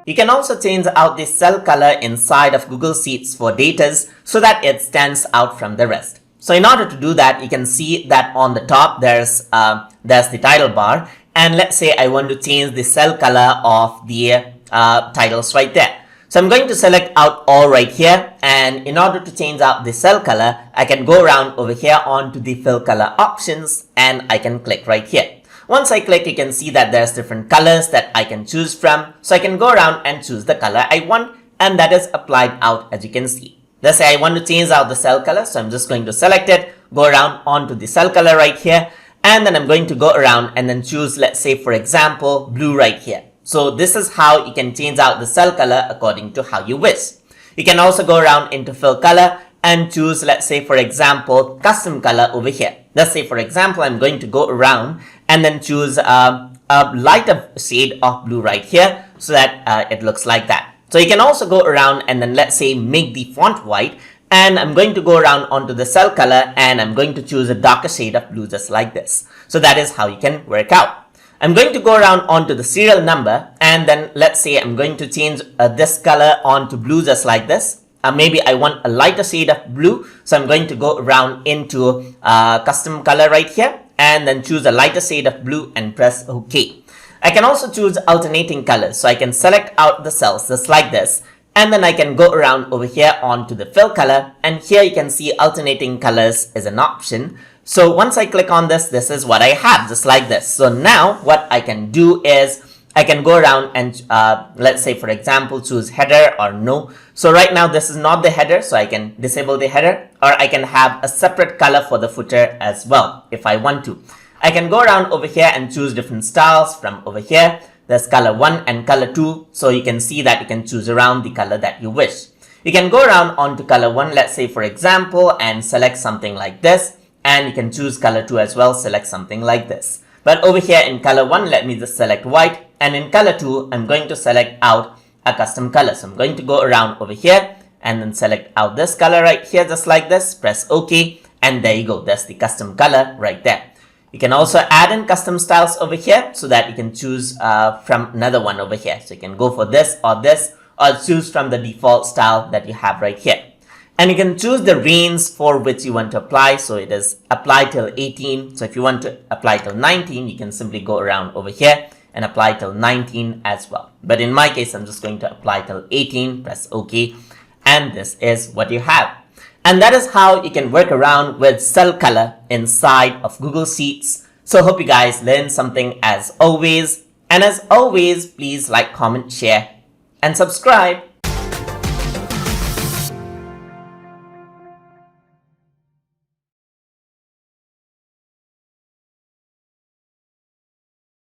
you can also change out the cell color inside of Google Sheets for datas so that it stands out from the rest. So in order to do that, you can see that on the top there's the title bar, and let's say I want to change the cell color of the titles right there. So I'm going to select out all right here, and in order to change out the cell color, I can go around over here onto the fill color options and I can click right here. Once I click, you can see that there's different colors that I can choose from. So I can go around and choose the color I want, and that is applied out as you can see. Let's say I want to change out the cell color, so I'm just going to select it, go around onto the cell color right here, and then I'm going to go around and then choose, let's say for example, blue right here. So this is how you can change out the cell color according to how you wish. You can also go around into fill color and choose, let's say for example, custom color over here. Let's say for example, I'm going to go around and then choose a lighter shade of blue right here so that it looks like that. So you can also go around and then let's say make the font white, and I'm going to go around onto the cell color and I'm going to choose a darker shade of blue just like this. So that is how you can work out. I'm going to go around onto the serial number, and then let's say I'm going to change this color onto blue just like this. Maybe I want a lighter shade of blue, so I'm going to go around into custom color right here and then choose a lighter shade of blue and press OK. I can also choose alternating colors, so I can select out the cells just like this, and then I can go around over here onto the fill color, and here you can see alternating colors is an option. So once I click on this, this is what I have just like this. So now what I can do is I can go around and let's say for example choose header or no. So right now this is not the header, so I can disable the header, or I can have a separate color for the footer as well if I want to. I can go around over here and choose different styles from over here. There's color 1 and color 2, so you can see that you can choose around the color that you wish. You can go around onto color 1, let's say for example, and select something like this, and you can choose color 2 as well, select something like this. But over here in color 1, let me just select white, and in color 2, I'm going to select out a custom color. So I'm going to go around over here and then select out this color right here just like this, press OK, and there you go, that's the custom color right there. You can also add in custom styles over here so that you can choose from another one over here. So you can go for this, or choose from the default style that you have right here. And you can choose the range for which you want to apply. So it is apply till 18. So if you want to apply till 19, you can simply go around over here and apply till 19 as well. But in my case, I'm just going to apply till 18, press OK. And this is what you have. And that is how you can work around with cell color inside of Google Sheets. So hope you guys learned something as always. And as always, please like, comment, share, and subscribe.